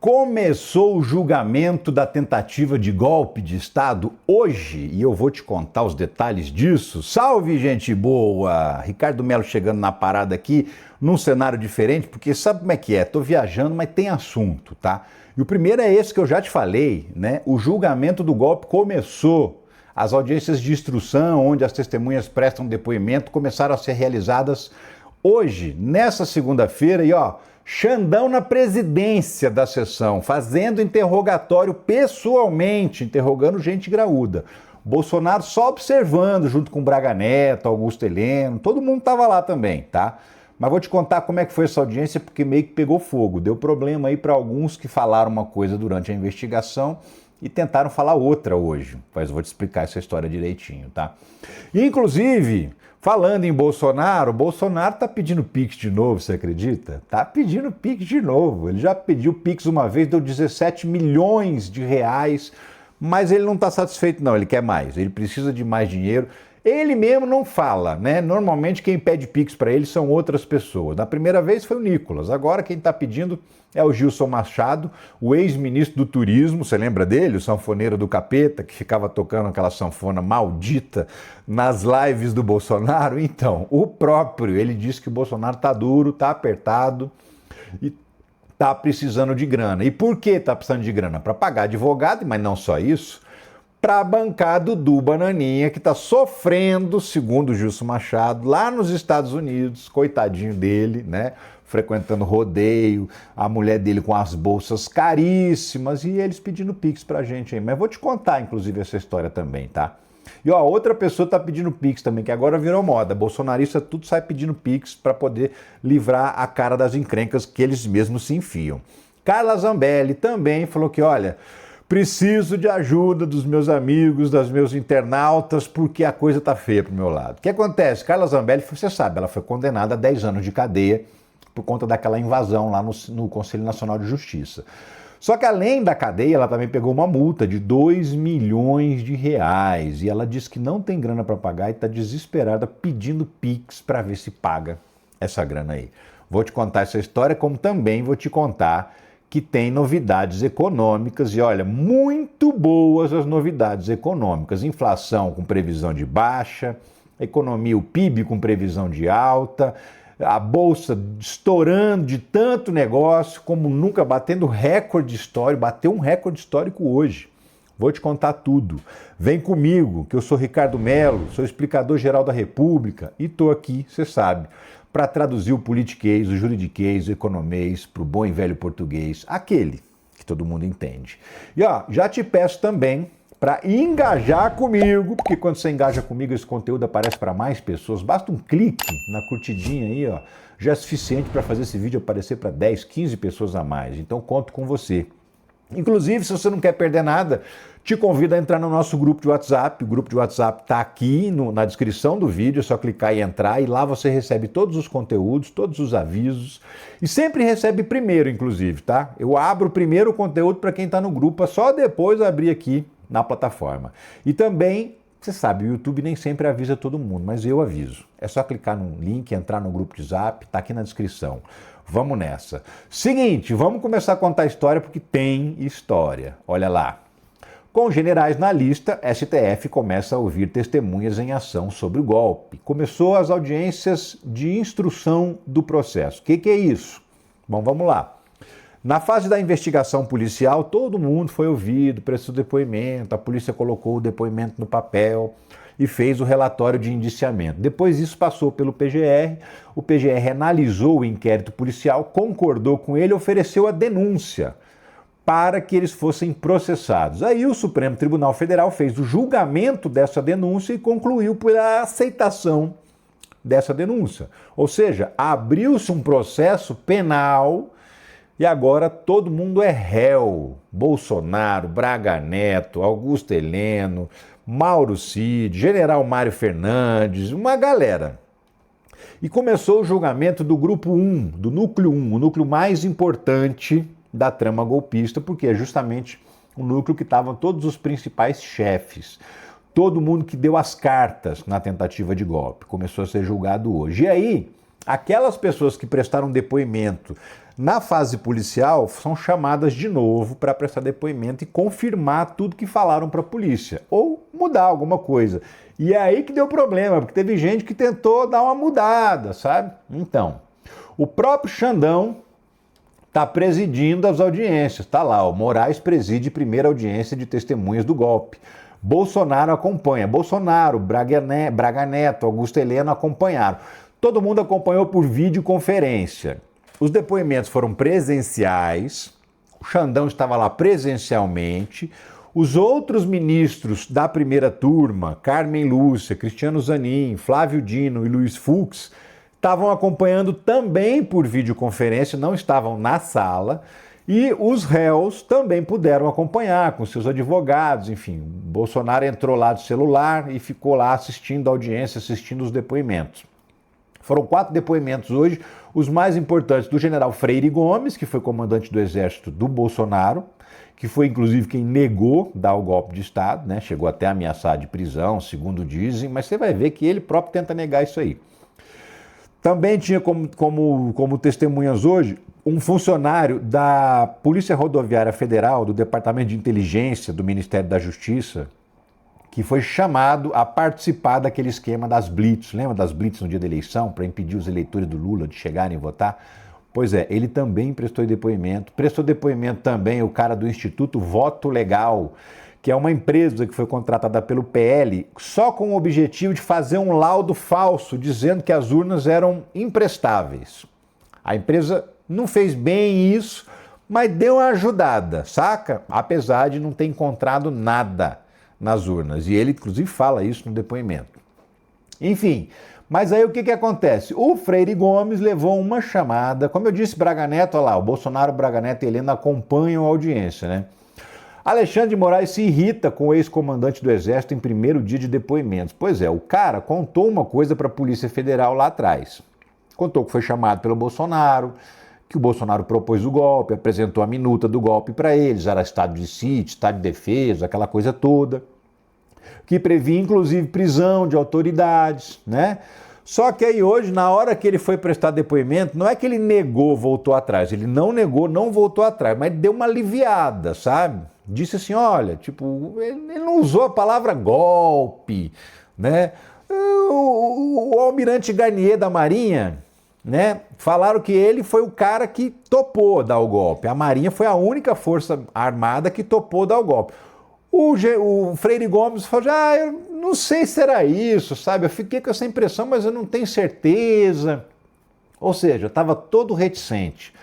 Começou o julgamento da tentativa de golpe de Estado hoje e eu vou te contar os detalhes disso. Salve, gente boa! Ricardo Melo chegando na parada aqui, num cenário diferente, porque sabe como é que é? Tô viajando, mas tem assunto, tá? E o primeiro é esse que eu já te falei, né? O julgamento do golpe começou. As audiências de instrução, onde as testemunhas prestam depoimento, começaram a ser realizadas hoje, nessa segunda-feira, e ó, Xandão na presidência da sessão, fazendo interrogatório pessoalmente, interrogando gente graúda. Bolsonaro só observando, junto com Braga Neto, Augusto Heleno, todo mundo estava lá também, tá? Mas vou te contar como é que foi essa audiência, porque meio que pegou fogo. Deu problema aí para alguns que falaram uma coisa durante a investigação e tentaram falar outra hoje. Mas eu vou te explicar essa história direitinho, tá? Inclusive, falando em Bolsonaro, o Bolsonaro tá pedindo Pix de novo, você acredita? Tá pedindo Pix de novo. Ele já pediu Pix uma vez, deu 17 milhões de reais, mas ele não tá satisfeito não, ele quer mais, ele precisa de mais dinheiro. Ele mesmo não fala, né? Normalmente quem pede Pix para ele são outras pessoas. Na primeira vez foi o Nicolas, agora quem está pedindo é o Gilson Machado, o ex-ministro do Turismo, você lembra dele? O sanfoneiro do capeta, que ficava tocando aquela sanfona maldita nas lives do Bolsonaro. Então, o próprio, ele disse que o Bolsonaro tá duro, tá apertado e tá precisando de grana. E por que tá precisando de grana? Para pagar advogado, mas não só isso, para bancar Dudu Bananinha, que está sofrendo, segundo o Gilson Machado, lá nos Estados Unidos, coitadinho dele, né? Frequentando rodeio, a mulher dele com as bolsas caríssimas e eles pedindo Pix pra gente aí. Mas vou te contar, inclusive, essa história também, tá? E ó, outra pessoa tá pedindo Pix também, que agora virou moda. Bolsonarista tudo sai pedindo Pix para poder livrar a cara das encrencas que eles mesmos se enfiam. Carla Zambelli também falou que, olha, preciso de ajuda dos meus amigos, dos meus internautas, porque a coisa tá feia pro meu lado. O que acontece? Carla Zambelli, você sabe, ela foi condenada a 10 anos de cadeia por conta daquela invasão lá no Conselho Nacional de Justiça. Só que além da cadeia, ela também pegou uma multa de 2 milhões de reais e ela disse que não tem grana para pagar e está desesperada pedindo Pix para ver se paga essa grana aí. Vou te contar essa história, como também vou te contar que tem novidades econômicas e olha, muito boas as novidades econômicas. Inflação com previsão de baixa, economia, o PIB com previsão de alta, a bolsa estourando de tanto negócio, como nunca, batendo recorde histórico, bateu um recorde histórico hoje. Vou te contar tudo. Vem comigo, que eu sou Ricardo Melo, sou explicador-geral da República e estou aqui, você sabe, para traduzir o politiquês, o juridiquês, o economês para o bom e velho português, aquele que todo mundo entende. E ó, já te peço também para engajar comigo, porque quando você engaja comigo, esse conteúdo aparece para mais pessoas. Basta um clique na curtidinha aí, ó, já é suficiente para fazer esse vídeo aparecer para 10, 15 pessoas a mais. Então conto com você. Inclusive, se você não quer perder nada, te convido a entrar no nosso grupo de WhatsApp. O grupo de WhatsApp está aqui na descrição do vídeo, é só clicar e entrar e lá você recebe todos os conteúdos, todos os avisos e sempre recebe primeiro, inclusive, tá? Eu abro primeiro o conteúdo para quem está no grupo, é só depois abrir aqui na plataforma. E também, você sabe, o YouTube nem sempre avisa todo mundo, mas eu aviso. É só clicar no link, entrar no grupo de Zap, tá aqui na descrição. Vamos nessa. Seguinte, vamos começar a contar a história porque tem história. Olha lá. Com generais na lista, STF começa a ouvir testemunhas em ação sobre o golpe. Começou as audiências de instrução do processo. O que é isso? Bom, vamos lá. Na fase da investigação policial, todo mundo foi ouvido, prestou depoimento, a polícia colocou o depoimento no papel e fez o relatório de indiciamento. Depois isso passou pelo PGR, o PGR analisou o inquérito policial, concordou com ele e ofereceu a denúncia para que eles fossem processados. Aí o Supremo Tribunal Federal fez o julgamento dessa denúncia e concluiu pela aceitação dessa denúncia. Ou seja, abriu-se um processo penal e agora todo mundo é réu. Bolsonaro, Braga Neto, Augusto Heleno, Mauro Cid, General Mário Fernandes, uma galera. E começou o julgamento do grupo 1, do núcleo 1, o núcleo mais importante da trama golpista, porque é justamente o núcleo que estavam todos os principais chefes. Todo mundo que deu as cartas na tentativa de golpe começou a ser julgado hoje. E aí, aquelas pessoas que prestaram depoimento na fase policial são chamadas de novo para prestar depoimento e confirmar tudo que falaram para a polícia, ou mudar alguma coisa. E é aí que deu problema, porque teve gente que tentou dar uma mudada, sabe? Então, o próprio Xandão está presidindo as audiências, está lá, o Moraes preside primeira audiência de testemunhas do golpe. Bolsonaro acompanha, Bolsonaro, Braga Neto, Augusto Heleno acompanharam. Todo mundo acompanhou por videoconferência. Os depoimentos foram presenciais, o Xandão estava lá presencialmente, os outros ministros da primeira turma, Carmen Lúcia, Cristiano Zanin, Flávio Dino e Luiz Fux, estavam acompanhando também por videoconferência, não estavam na sala, e os réus também puderam acompanhar com seus advogados, enfim. Bolsonaro entrou lá do celular e ficou lá assistindo a audiência, assistindo os depoimentos. Foram 4 depoimentos hoje, os mais importantes do general Freire Gomes, que foi comandante do exército do Bolsonaro, que foi inclusive quem negou dar o golpe de Estado, né? Chegou até a ameaçar de prisão, segundo dizem, mas você vai ver que ele próprio tenta negar isso aí. Também tinha como testemunhas hoje um funcionário da Polícia Rodoviária Federal, do Departamento de Inteligência do Ministério da Justiça, que foi chamado a participar daquele esquema das blitz. Lembra das blitz no dia da eleição, para impedir os eleitores do Lula de chegarem a votar? Pois é, ele também prestou depoimento. Prestou depoimento também o cara do Instituto Voto Legal, que é uma empresa que foi contratada pelo PL só com o objetivo de fazer um laudo falso, dizendo que as urnas eram imprestáveis. A empresa não fez bem isso, mas deu uma ajudada, saca? Apesar de não ter encontrado nada nas urnas. E ele, inclusive, fala isso no depoimento. Enfim, mas aí o que acontece? O Freire Gomes levou uma chamada, como eu disse, Braga Neto, olha lá, o Bolsonaro, Braga Neto e Helena acompanham a audiência, né? Alexandre de Moraes se irrita com o ex-comandante do Exército em primeiro dia de depoimentos. Pois é, o cara contou uma coisa para a Polícia Federal lá atrás. Contou que foi chamado pelo Bolsonaro, que o Bolsonaro propôs o golpe, apresentou a minuta do golpe para eles, era estado de sítio, estado de defesa, aquela coisa toda, que previa inclusive prisão de autoridades, né? Só que aí hoje, na hora que ele foi prestar depoimento, não é que ele negou, voltou atrás, ele não negou, não voltou atrás, mas deu uma aliviada, sabe? Disse assim, olha, tipo, ele não usou a palavra golpe, né? O almirante Garnier da Marinha, né? Falaram que ele foi o cara que topou dar o golpe. A Marinha foi a única força armada que topou dar o golpe. O Freire Gomes falou, eu não sei se era isso, sabe? Eu fiquei com essa impressão, mas eu não tenho certeza. Ou seja, eu estava todo reticente.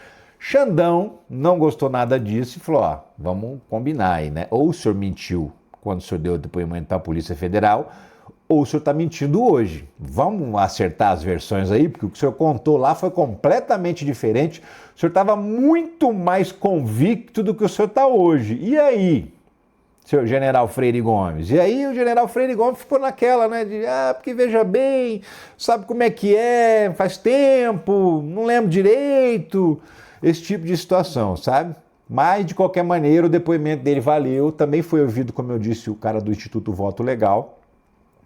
Xandão não gostou nada disso e falou, vamos combinar aí, né? Ou o senhor mentiu quando o senhor deu o depoimento para a Polícia Federal, ou o senhor está mentindo hoje. Vamos acertar as versões aí, porque o que o senhor contou lá foi completamente diferente. O senhor estava muito mais convicto do que o senhor está hoje. E aí, senhor general Freire Gomes? E aí o general Freire Gomes ficou naquela, né? De, porque veja bem, sabe como é que é, faz tempo, não lembro direito, esse tipo de situação, sabe? Mas, de qualquer maneira, o depoimento dele valeu. Também foi ouvido, como eu disse, o cara do Instituto Voto Legal,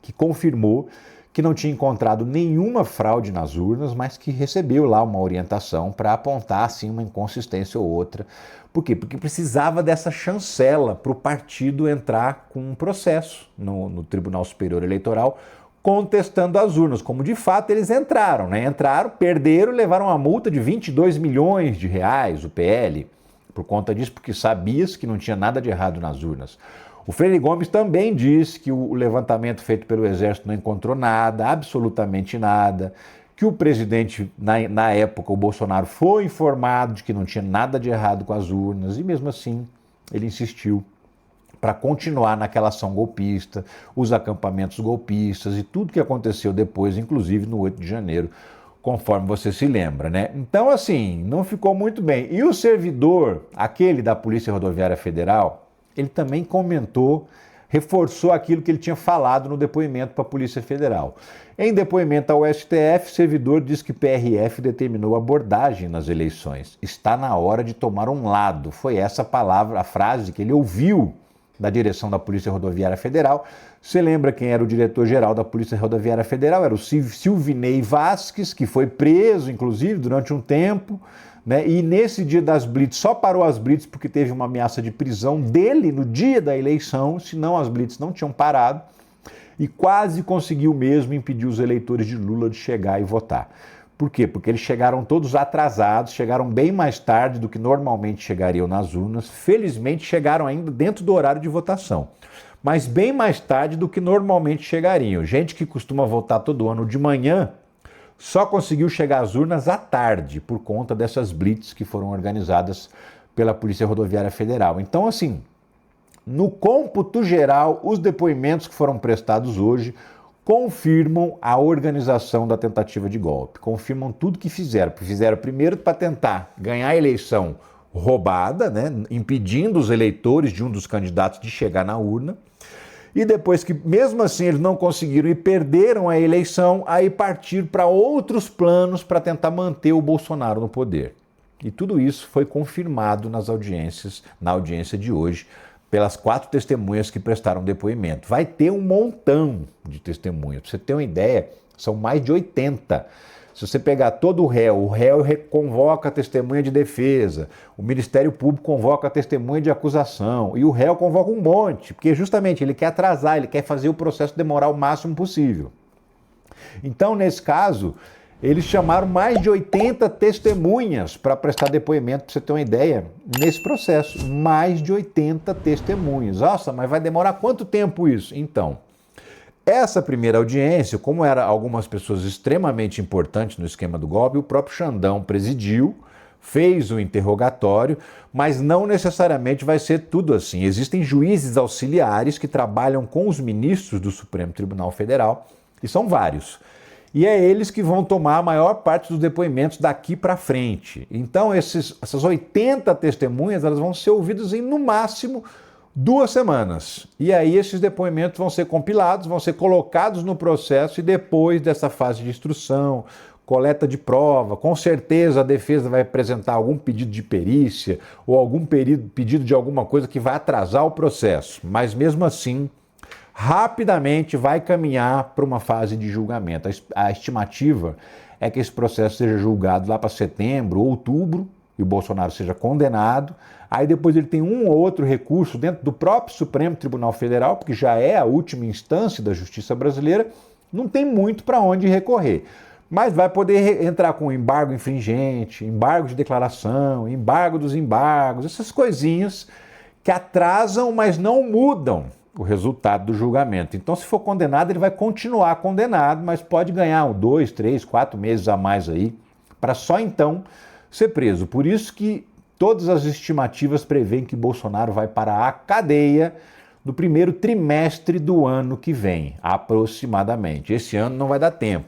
que confirmou que não tinha encontrado nenhuma fraude nas urnas, mas que recebeu lá uma orientação para apontar, assim, uma inconsistência ou outra. Por quê? Porque precisava dessa chancela para o partido entrar com um processo no Tribunal Superior Eleitoral contestando as urnas, como de fato eles entraram, né? Entraram, perderam, levaram uma multa de 22 milhões de reais, o PL, por conta disso, porque sabia-se que não tinha nada de errado nas urnas. O Freire Gomes também disse que o levantamento feito pelo Exército não encontrou nada, absolutamente nada, que o presidente, na época, o Bolsonaro, foi informado de que não tinha nada de errado com as urnas, e mesmo assim ele insistiu para continuar naquela ação golpista, os acampamentos golpistas e tudo que aconteceu depois, inclusive no 8 de janeiro, conforme você se lembra, né? Então, assim, não ficou muito bem. E o servidor, aquele da Polícia Rodoviária Federal, ele também comentou, reforçou aquilo que ele tinha falado no depoimento para a Polícia Federal. Em depoimento ao STF, o servidor diz que o PRF determinou abordagem nas eleições. Está na hora de tomar um lado. Foi essa palavra, a frase que ele ouviu da direção da Polícia Rodoviária Federal. Você lembra quem era o diretor-geral da Polícia Rodoviária Federal? Era o Silvinei Vasquez, que foi preso, inclusive, durante um tempo, né? E nesse dia das blitz, só parou as blitz porque teve uma ameaça de prisão dele no dia da eleição, senão as blitz não tinham parado, e quase conseguiu mesmo impedir os eleitores de Lula de chegar e votar. Por quê? Porque eles chegaram todos atrasados, chegaram bem mais tarde do que normalmente chegariam nas urnas. Felizmente chegaram ainda dentro do horário de votação, mas bem mais tarde do que normalmente chegariam. Gente que costuma votar todo ano de manhã só conseguiu chegar às urnas à tarde por conta dessas blitz que foram organizadas pela Polícia Rodoviária Federal. Então, assim, no cômputo geral, os depoimentos que foram prestados hoje confirmam a organização da tentativa de golpe, confirmam tudo que fizeram. Fizeram primeiro para tentar ganhar a eleição roubada, né, impedindo os eleitores de um dos candidatos de chegar na urna, e depois que mesmo assim eles não conseguiram e perderam a eleição, aí partiram para outros planos para tentar manter o Bolsonaro no poder. E tudo isso foi confirmado nas audiências, na audiência de hoje, pelas 4 testemunhas que prestaram depoimento. Vai ter um montão de testemunhas. Para você ter uma ideia, são mais de 80. Se você pegar todo o réu convoca a testemunha de defesa, o Ministério Público convoca a testemunha de acusação, e o réu convoca um monte, porque justamente ele quer atrasar, ele quer fazer o processo demorar o máximo possível. Então, nesse caso, eles chamaram mais de 80 testemunhas para prestar depoimento, para você ter uma ideia, nesse processo. Mais de 80 testemunhas. Nossa, mas vai demorar quanto tempo isso? Então, essa primeira audiência, como eram algumas pessoas extremamente importantes no esquema do golpe, o próprio Xandão presidiu, fez o interrogatório, mas não necessariamente vai ser tudo assim. Existem juízes auxiliares que trabalham com os ministros do Supremo Tribunal Federal, e são vários. E é eles que vão tomar a maior parte dos depoimentos daqui para frente. Então, essas 80 testemunhas, elas vão ser ouvidas em, no máximo, 2 semanas. E aí esses depoimentos vão ser compilados, vão ser colocados no processo, e depois dessa fase de instrução, coleta de prova, com certeza a defesa vai apresentar algum pedido de perícia ou algum pedido de alguma coisa que vai atrasar o processo. Mas mesmo assim, rapidamente vai caminhar para uma fase de julgamento. A estimativa é que esse processo seja julgado lá para setembro, outubro, e o Bolsonaro seja condenado. Aí depois ele tem um ou outro recurso dentro do próprio Supremo Tribunal Federal, porque já é a última instância da justiça brasileira, não tem muito para onde recorrer. Mas vai poder entrar com embargo infringente, embargo de declaração, embargo dos embargos, essas coisinhas que atrasam, mas não mudam o resultado do julgamento. Então, se for condenado, ele vai continuar condenado, mas pode ganhar 2, 3, 4 meses a mais aí, para só então ser preso. Por isso que todas as estimativas prevêem que Bolsonaro vai para a cadeia no primeiro trimestre do ano que vem, aproximadamente. Esse ano não vai dar tempo,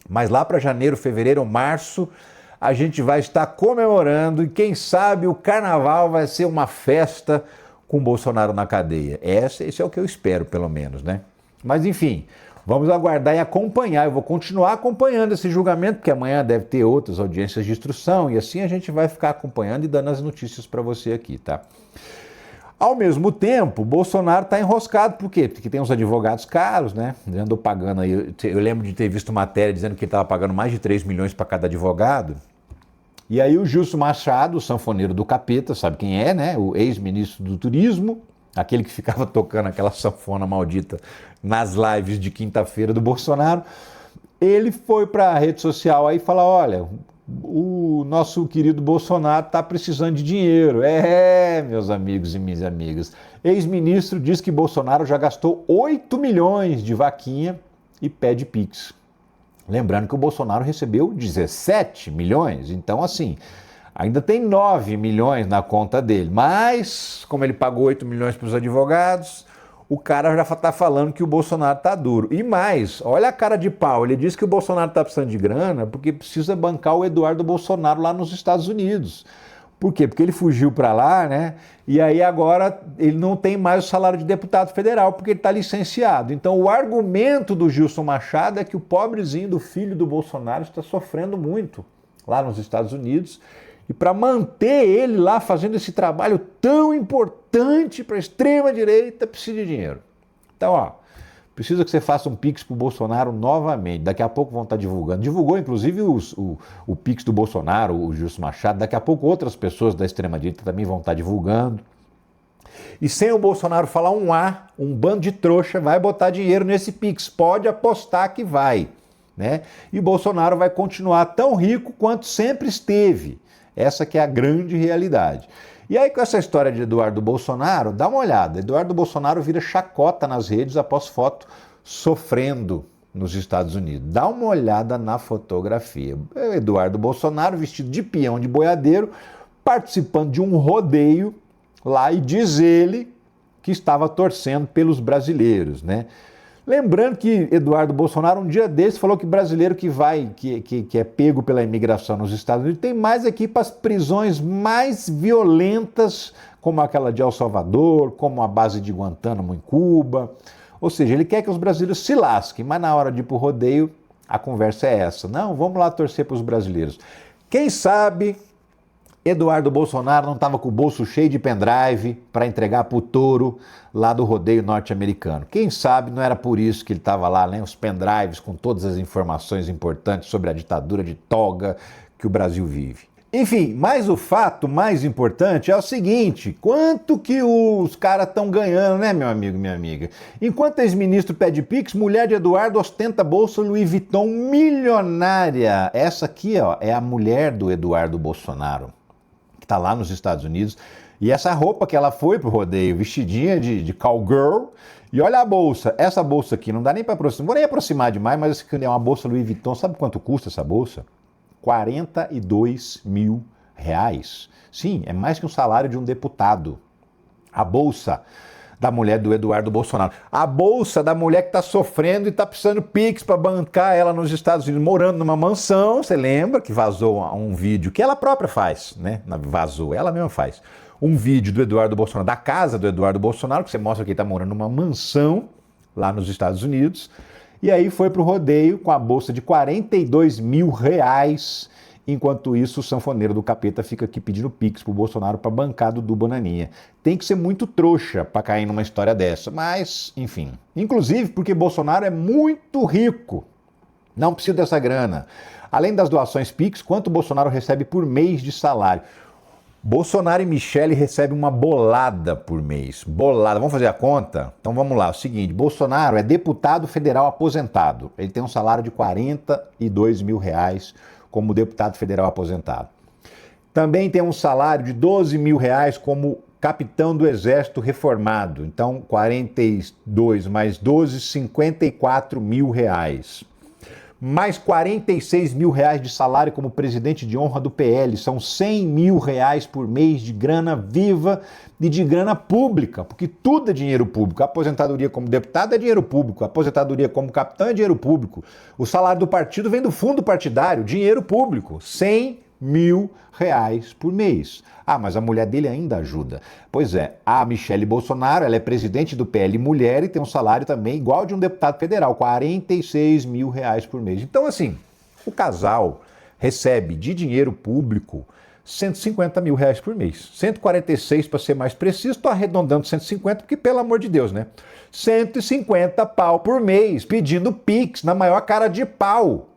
mas lá para janeiro, fevereiro ou março, a gente vai estar comemorando, e quem sabe o carnaval vai ser uma festa com Bolsonaro na cadeia. Esse é o que eu espero, pelo menos, né? Mas enfim, vamos aguardar e acompanhar. Eu vou continuar acompanhando esse julgamento, porque amanhã deve ter outras audiências de instrução, e assim a gente vai ficar acompanhando e dando as notícias para você aqui, tá? Ao mesmo tempo, Bolsonaro está enroscado. Por quê? Porque tem uns advogados caros, né? Ele andou pagando aí. Eu lembro de ter visto matéria dizendo que ele estava pagando mais de 3 milhões para cada advogado. E aí o Gilson Machado, o sanfoneiro do capeta, sabe quem é, né? O ex-ministro do Turismo, aquele que ficava tocando aquela sanfona maldita nas lives de quinta-feira do Bolsonaro, ele foi para a rede social aí e falou: olha, o nosso querido Bolsonaro está precisando de dinheiro. Meus amigos e minhas amigas, ex-ministro diz que Bolsonaro já gastou 8 milhões de vaquinha e pede Pix. Lembrando que o Bolsonaro recebeu 17 milhões, então assim, ainda tem 9 milhões na conta dele, mas como ele pagou 8 milhões para os advogados, o cara já está falando que o Bolsonaro está duro. E mais, olha a cara de pau, ele diz que o Bolsonaro está precisando de grana porque precisa bancar o Eduardo Bolsonaro lá nos Estados Unidos. Por quê? Porque ele fugiu para lá, né? E aí agora ele não tem mais o salário de deputado federal, porque ele está licenciado. Então o argumento do Gilson Machado é que o pobrezinho do filho do Bolsonaro está sofrendo muito lá nos Estados Unidos E para manter ele lá fazendo esse trabalho tão importante para a extrema-direita, precisa de dinheiro. Então, ó, precisa que você faça um Pix para o Bolsonaro novamente. Daqui a pouco vão estar divulgando. Divulgou, inclusive, o Pix do Bolsonaro, o Gilson Machado. Daqui a pouco outras pessoas da extrema-direita também vão estar divulgando. E sem o Bolsonaro falar um A, um bando de trouxa vai botar dinheiro nesse Pix. Pode apostar que vai, né? E o Bolsonaro vai continuar tão rico quanto sempre esteve. Essa que é a grande realidade. E aí com essa história de Eduardo Bolsonaro, dá uma olhada. Eduardo Bolsonaro vira chacota nas redes após foto sofrendo nos Estados Unidos. Dá uma olhada na fotografia. Eduardo Bolsonaro vestido de peão de boiadeiro, participando de um rodeio lá e diz ele que estava torcendo pelos brasileiros, né? Lembrando que Eduardo Bolsonaro um dia desse falou que brasileiro que é pego pela imigração nos Estados Unidos tem mais aqui para as prisões mais violentas, como aquela de El Salvador, como a base de Guantánamo em Cuba. Ou seja, ele quer que os brasileiros se lasquem, mas na hora de ir para o rodeio a conversa é essa. Não, vamos lá torcer para os brasileiros. Quem sabe Eduardo Bolsonaro não estava com o bolso cheio de pendrive para entregar para o touro lá do rodeio norte-americano. Quem sabe não era por isso que ele estava lá, né? Os pendrives com todas as informações importantes sobre a ditadura de toga que o Brasil vive. Enfim, mas o fato mais importante é o seguinte: quanto que os caras estão ganhando, né, meu amigo, minha amiga? Enquanto ex-ministro pede Pix, mulher de Eduardo ostenta bolsa Louis Vuitton milionária. Essa aqui, ó, é a mulher do Eduardo Bolsonaro, que está lá nos Estados Unidos, e essa roupa que ela foi pro rodeio, vestidinha de cowgirl, e olha a bolsa, essa bolsa aqui, não dá nem para aproximar, não vou nem aproximar demais, mas essa aqui é uma bolsa Louis Vuitton, sabe quanto custa essa bolsa? 42 mil reais. Sim, é mais que um salário de um deputado. A bolsa da mulher do Eduardo Bolsonaro. A bolsa da mulher que está sofrendo e está precisando Pix para bancar ela nos Estados Unidos, morando numa mansão. Você lembra que vazou um vídeo que ela própria faz, né? Vazou, ela mesma faz. Um vídeo do Eduardo Bolsonaro, da casa do Eduardo Bolsonaro, que você mostra que ele está morando numa mansão lá nos Estados Unidos. E aí foi para o rodeio com a bolsa de 42 mil reais. Enquanto isso, o sanfoneiro do capeta fica aqui pedindo Pix pro Bolsonaro para bancar do Bananinha. Tem que ser muito trouxa para cair numa história dessa, mas, enfim. Inclusive porque Bolsonaro é muito rico, não precisa dessa grana. Além das doações Pix, quanto o Bolsonaro recebe por mês de salário? Bolsonaro e Michele recebem uma bolada por mês. Bolada. Vamos fazer a conta? Então vamos lá. É o seguinte, Bolsonaro é deputado federal aposentado. Ele tem um salário de 42 mil reais como deputado federal aposentado. Também tem um salário de 12 mil reais como capitão do Exército reformado. Então, 42 mais 12, 54 mil reais. Mais 46 mil reais de salário como presidente de honra do PL. São 100 mil reais por mês de grana viva e de grana pública, porque tudo é dinheiro público. A aposentadoria como deputado é dinheiro público, a aposentadoria como capitão é dinheiro público. O salário do partido vem do fundo partidário, dinheiro público. 100 mil reais por mês. Ah, mas a mulher dele ainda ajuda. Pois é, a Michele Bolsonaro, ela é presidente do PL Mulher e tem um salário também igual de um deputado federal, 46 mil reais por mês. Então, assim, o casal recebe de dinheiro público 150 mil reais por mês. 146 para ser mais preciso, estou arredondando 150 porque, pelo amor de Deus, né? 150 pau por mês, pedindo Pix na maior cara de pau.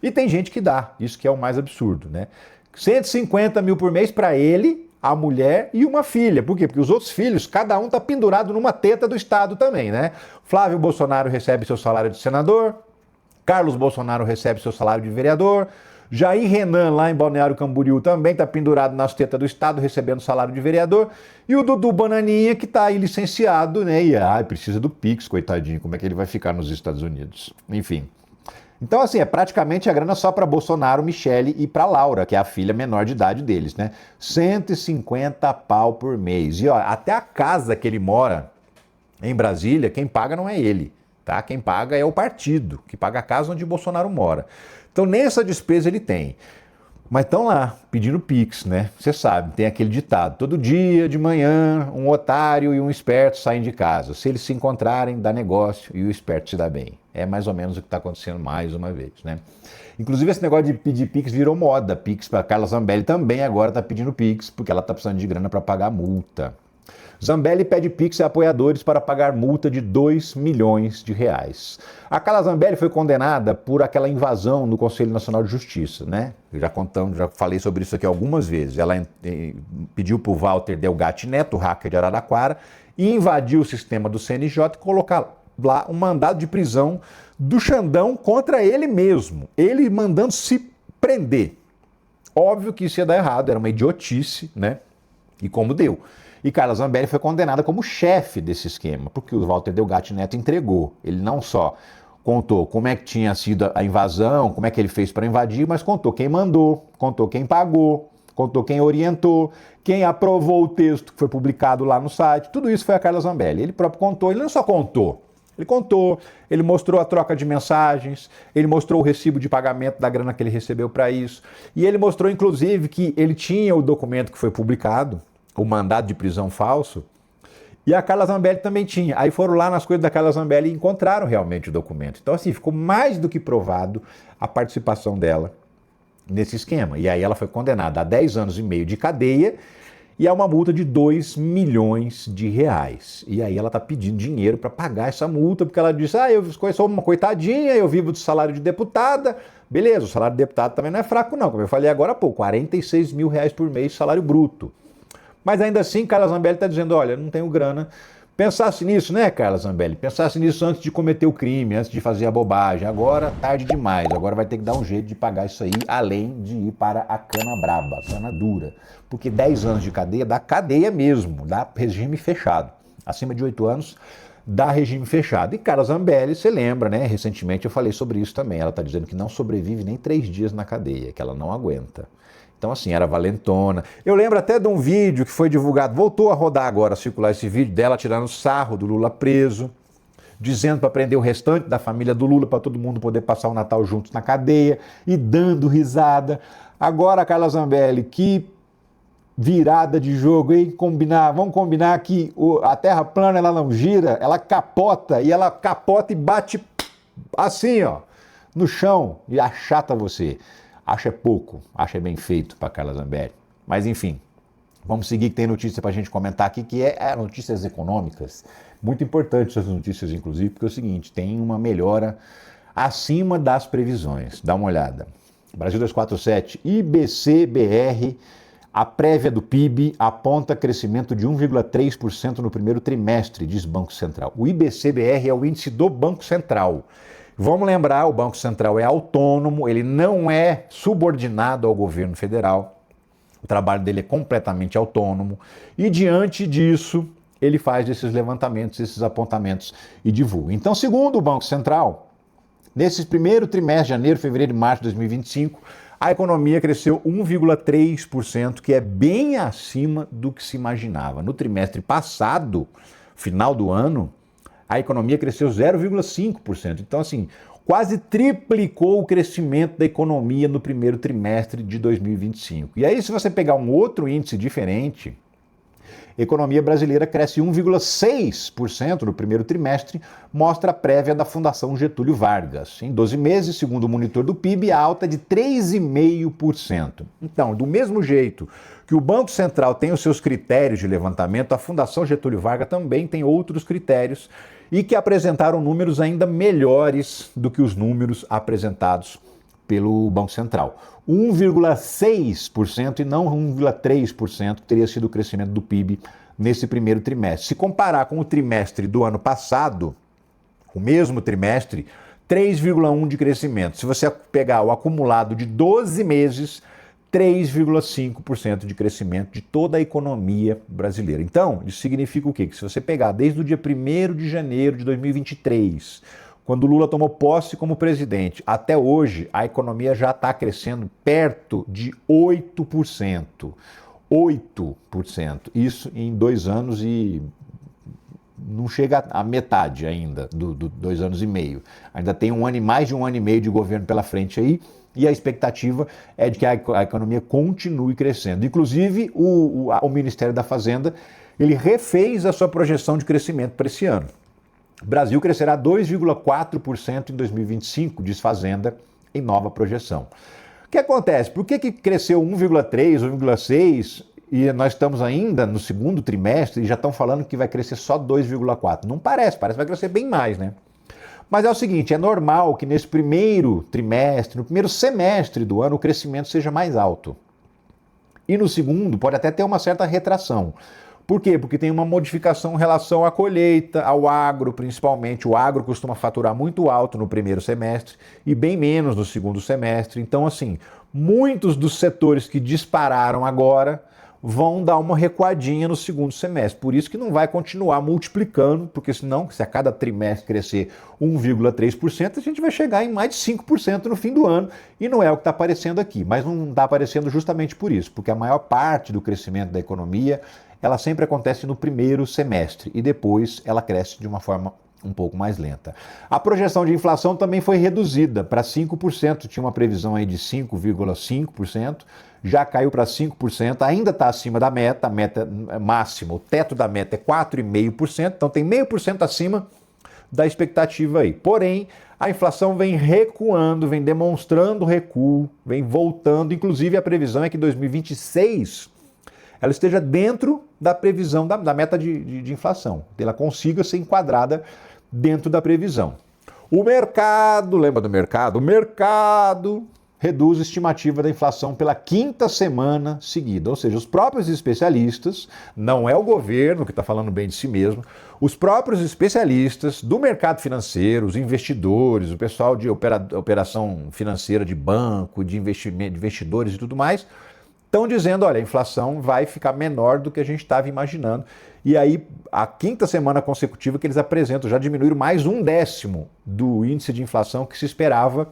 E tem gente que dá, isso que é o mais absurdo, né? 150 mil por mês para ele, a mulher e uma filha. Por quê? Porque os outros filhos, cada um tá pendurado numa teta do Estado também, né? Flávio Bolsonaro recebe seu salário de senador, Carlos Bolsonaro recebe seu salário de vereador, Jair Renan, lá em Balneário Camboriú, também está pendurado nas tetas do Estado, recebendo salário de vereador. E o Dudu Bananinha, que está aí licenciado, né? E precisa do Pix, coitadinho, como é que ele vai ficar nos Estados Unidos? Enfim. Então, assim, é praticamente a grana só para Bolsonaro, Michele e para Laura, que é a filha menor de idade deles, né? 150 pau por mês. E ó, até a casa que ele mora em Brasília, quem paga não é ele, tá? Quem paga é o partido, que paga a casa onde Bolsonaro mora. Então, nem essa despesa ele tem. Mas estão lá, pedindo Pix, né? Você sabe, tem aquele ditado. Todo dia, de manhã, um otário e um esperto saem de casa. Se eles se encontrarem, dá negócio e o esperto se dá bem. É mais ou menos o que está acontecendo mais uma vez, né? Inclusive esse negócio de pedir Pix virou moda. Pix para Carla Zambelli também agora está pedindo Pix, porque ela está precisando de grana para pagar multa. Zambelli pede Pix a apoiadores para pagar multa de 2 milhões de reais. A Carla Zambelli foi condenada por aquela invasão no Conselho Nacional de Justiça, né? Já falei sobre isso aqui algumas vezes. Ela pediu para o Walter Delgatti Neto, hacker de Araraquara, invadiu o sistema do CNJ e colocar lá um mandado de prisão do Xandão contra ele mesmo. Ele mandando se prender. Óbvio que isso ia dar errado, era uma idiotice, né? E como deu. E Carla Zambelli foi condenada como chefe desse esquema, porque o Walter Delgatti Neto entregou. Ele não só contou como é que tinha sido a invasão, como é que ele fez para invadir, mas contou quem mandou, contou quem pagou, contou quem orientou, quem aprovou o texto que foi publicado lá no site. Tudo isso foi a Carla Zambelli. Ele próprio contou, ele não só contou, ele mostrou a troca de mensagens, ele mostrou o recibo de pagamento da grana que ele recebeu para isso, e ele mostrou inclusive que ele tinha o documento que foi publicado, o mandado de prisão falso, e a Carla Zambelli também tinha. Aí foram lá nas coisas da Carla Zambelli e encontraram realmente o documento. Então assim, ficou mais do que provado a participação dela nesse esquema. E aí ela foi condenada a 10 anos e meio de cadeia e a uma multa de 2 milhões de reais. E aí ela está pedindo dinheiro para pagar essa multa, porque ela disse, eu sou uma coitadinha, eu vivo do salário de deputada. Beleza, o salário de deputado também não é fraco não, como eu falei agora há pouco, 46 mil reais por mês, salário bruto. Mas ainda assim, Carla Zambelli está dizendo, olha, não tenho grana. Pensasse nisso, né, Carla Zambelli? Pensasse nisso antes de cometer o crime, antes de fazer a bobagem. Agora, tarde demais. Agora vai ter que dar um jeito de pagar isso aí, além de ir para a cana braba, a cana dura. Porque 10 anos de cadeia dá cadeia mesmo, dá regime fechado. Acima de 8 anos, dá regime fechado. E Carla Zambelli, você lembra, né? Recentemente eu falei sobre isso também. Ela está dizendo que não sobrevive nem 3 dias na cadeia, que ela não aguenta. Então assim, era valentona. Eu lembro até de um vídeo que foi divulgado, voltou a rodar agora, a circular esse vídeo dela tirando sarro do Lula preso, dizendo para prender o restante da família do Lula, para todo mundo poder passar o Natal juntos na cadeia, e dando risada. Agora a Carla Zambelli, que virada de jogo, hein? Vamos combinar que a terra plana ela não gira, ela capota, e bate assim, ó, no chão, e achata você. Acha pouco, acha bem feito para Carla Zambelli. Mas enfim, vamos seguir que tem notícia para a gente comentar aqui, que é notícias econômicas. Muito importantes essas notícias, inclusive, porque é o seguinte, tem uma melhora acima das previsões. Dá uma olhada. Brasil 247, IBC-BR, a prévia do PIB aponta crescimento de 1,3% no primeiro trimestre, diz Banco Central. O IBC-BR é o índice do Banco Central. Vamos lembrar, o Banco Central é autônomo, ele não é subordinado ao governo federal, o trabalho dele é completamente autônomo e diante disso ele faz esses levantamentos, esses apontamentos e divulga. Então, segundo o Banco Central, nesse primeiro trimestre, janeiro, fevereiro e março de 2025, a economia cresceu 1,3%, que é bem acima do que se imaginava. No trimestre passado, final do ano, a economia cresceu 0,5%. Então, assim, quase triplicou o crescimento da economia no primeiro trimestre de 2025. E aí, se você pegar um outro índice diferente, a economia brasileira cresce 1,6% no primeiro trimestre, mostra a prévia da Fundação Getúlio Vargas. Em 12 meses, segundo o monitor do PIB, a alta é de 3,5%. Então, do mesmo jeito que o Banco Central tem os seus critérios de levantamento, a Fundação Getúlio Vargas também tem outros critérios e que apresentaram números ainda melhores do que os números apresentados pelo Banco Central. 1,6% e não 1,3% que teria sido o crescimento do PIB nesse primeiro trimestre. Se comparar com o trimestre do ano passado, o mesmo trimestre, 3,1% de crescimento. Se você pegar o acumulado de 12 meses, 3,5% de crescimento de toda a economia brasileira. Então, isso significa o quê? Que se você pegar desde o dia 1º de janeiro de 2023, quando Lula tomou posse como presidente, até hoje, a economia já está crescendo perto de 8%. 8%. Isso em 2 anos e não chega à metade ainda dos 2 anos e meio. Ainda tem mais de 1 ano e meio de governo pela frente aí, e a expectativa é de que a economia continue crescendo. Inclusive, o Ministério da Fazenda, ele refez a sua projeção de crescimento para esse ano. O Brasil crescerá 2,4% em 2025, diz Fazenda, em nova projeção. O que acontece? Por que cresceu 1,3, 1,6 e nós estamos ainda no segundo trimestre e já estão falando que vai crescer só 2,4? Não parece, parece que vai crescer bem mais, né? Mas é o seguinte, é normal que nesse primeiro trimestre, no primeiro semestre do ano, o crescimento seja mais alto. E no segundo pode até ter uma certa retração. Por quê? Porque tem uma modificação em relação à colheita, ao agro, principalmente. O agro costuma faturar muito alto no primeiro semestre e bem menos no segundo semestre. Então, assim, muitos dos setores que dispararam agora vão dar uma recuadinha no segundo semestre. Por isso que não vai continuar multiplicando, porque senão, se a cada trimestre crescer 1,3%, a gente vai chegar em mais de 5% no fim do ano, e não é o que está aparecendo aqui. Mas não está aparecendo justamente por isso, porque a maior parte do crescimento da economia, ela sempre acontece no primeiro semestre, e depois ela cresce de uma forma um pouco mais lenta. A projeção de inflação também foi reduzida para 5%, tinha uma previsão aí de 5,5%, já caiu para 5%, ainda está acima da meta, a meta máxima, o teto da meta é 4,5%, então tem 0,5% acima da expectativa aí. Porém, a inflação vem recuando, vem demonstrando recuo, vem voltando, inclusive a previsão é que 2026 ela esteja dentro da previsão da meta de inflação, que ela consiga ser enquadrada dentro da previsão. O mercado, lembra do mercado? O mercado reduz a estimativa da inflação pela quinta semana seguida, ou seja, os próprios especialistas, não é o governo que está falando bem de si mesmo, os próprios especialistas do mercado financeiro, os investidores, o pessoal de operação financeira de banco, de investidores e tudo mais, estão dizendo, olha, a inflação vai ficar menor do que a gente estava imaginando. E aí, a quinta semana consecutiva que eles apresentam, já diminuíram mais 1/10 do índice de inflação que se esperava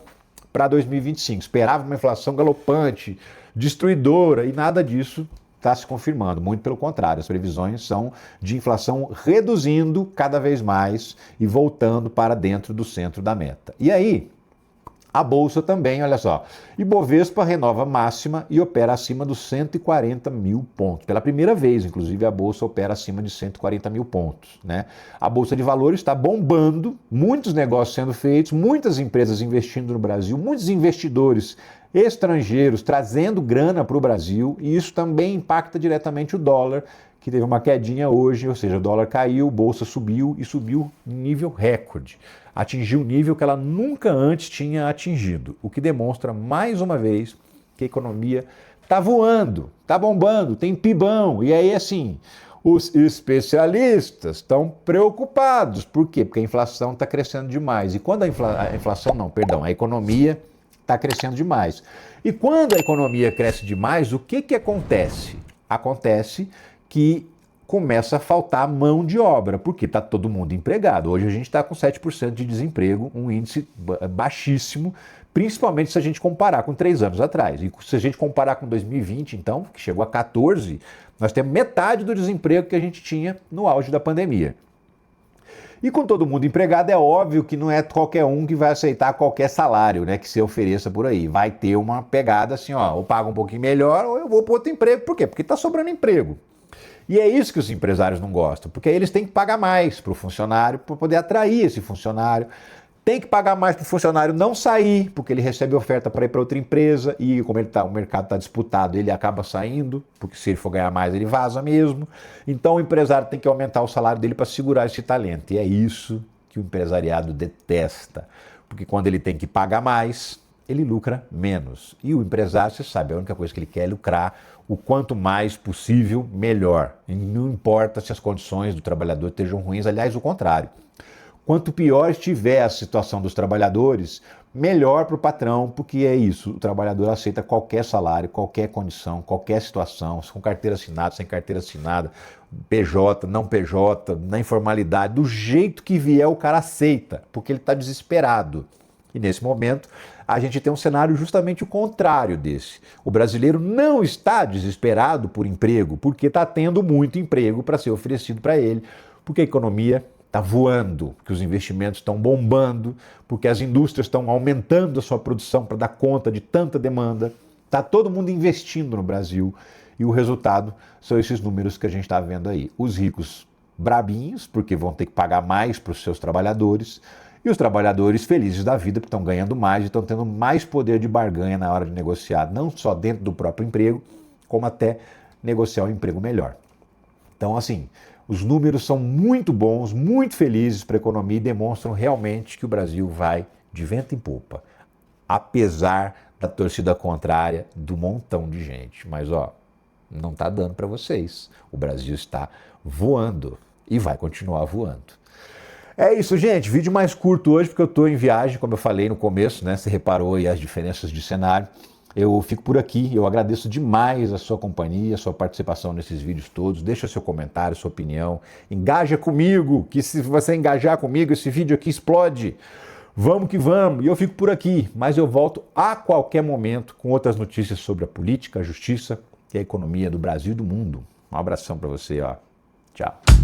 para 2025. Esperava uma inflação galopante, destruidora, e nada disso está se confirmando. Muito pelo contrário, as previsões são de inflação reduzindo cada vez mais e voltando para dentro do centro da meta. E aí, a Bolsa também, olha só, Ibovespa renova máxima e opera acima dos 140 mil pontos. Pela primeira vez, inclusive, a Bolsa opera acima de 140 mil pontos, né? A Bolsa de Valores está bombando, muitos negócios sendo feitos, muitas empresas investindo no Brasil, muitos investidores estrangeiros trazendo grana para o Brasil, e isso também impacta diretamente o dólar, que teve uma quedinha hoje, ou seja, o dólar caiu, a Bolsa subiu e subiu em nível recorde. Atingiu um nível que ela nunca antes tinha atingido, o que demonstra mais uma vez que a economia está voando, está bombando, tem pibão. E aí, assim, os especialistas estão preocupados. Por quê? Porque a inflação está crescendo demais. E quando a economia está crescendo demais. E quando a economia cresce demais, o que acontece? Acontece que começa a faltar mão de obra, porque está todo mundo empregado. Hoje a gente está com 7% de desemprego, um índice baixíssimo, principalmente se a gente comparar com 3 anos atrás. E se a gente comparar com 2020, então, que chegou a 14%, nós temos metade do desemprego que a gente tinha no auge da pandemia. E com todo mundo empregado, é óbvio que não é qualquer um que vai aceitar qualquer salário, né, que se ofereça por aí. Vai ter uma pegada assim, ó, ou pago um pouquinho melhor ou eu vou para outro emprego. Por quê? Porque está sobrando emprego. E é isso que os empresários não gostam, porque aí eles têm que pagar mais para o funcionário para poder atrair esse funcionário. Tem que pagar mais para o funcionário não sair, porque ele recebe oferta para ir para outra empresa e como o mercado está disputado, ele acaba saindo, porque se ele for ganhar mais, ele vaza mesmo. Então o empresário tem que aumentar o salário dele para segurar esse talento. E é isso que o empresariado detesta, porque quando ele tem que pagar mais, ele lucra menos. E o empresário, você sabe, a única coisa que ele quer é lucrar o quanto mais possível, melhor. E não importa se as condições do trabalhador estejam ruins, aliás, o contrário. Quanto pior estiver a situação dos trabalhadores, melhor para o patrão, porque é isso, o trabalhador aceita qualquer salário, qualquer condição, qualquer situação, com carteira assinada, sem carteira assinada, PJ, não PJ, na informalidade, do jeito que vier o cara aceita, porque ele está desesperado. E nesse momento, a gente tem um cenário justamente o contrário desse. O brasileiro não está desesperado por emprego, porque está tendo muito emprego para ser oferecido para ele, porque a economia está voando, porque os investimentos estão bombando, porque as indústrias estão aumentando a sua produção para dar conta de tanta demanda. Está todo mundo investindo no Brasil e o resultado são esses números que a gente está vendo aí. Os ricos brabinhos, porque vão ter que pagar mais para os seus trabalhadores, e os trabalhadores felizes da vida, porque estão ganhando mais e estão tendo mais poder de barganha na hora de negociar, não só dentro do próprio emprego, como até negociar um emprego melhor. Então, assim, os números são muito bons, muito felizes para a economia e demonstram realmente que o Brasil vai de vento em popa, apesar da torcida contrária do montão de gente. Mas, ó, não está dando para vocês. O Brasil está voando e vai continuar voando. É isso, gente. Vídeo mais curto hoje porque eu estou em viagem, como eu falei no começo, né? Você reparou aí as diferenças de cenário. Eu fico por aqui, eu agradeço demais a sua companhia, a sua participação nesses vídeos todos. Deixa seu comentário, sua opinião. Engaja comigo, que se você engajar comigo, esse vídeo aqui explode. Vamos que vamos. E eu fico por aqui, mas eu volto a qualquer momento com outras notícias sobre a política, a justiça e a economia do Brasil e do mundo. Um abração para você, ó. Tchau.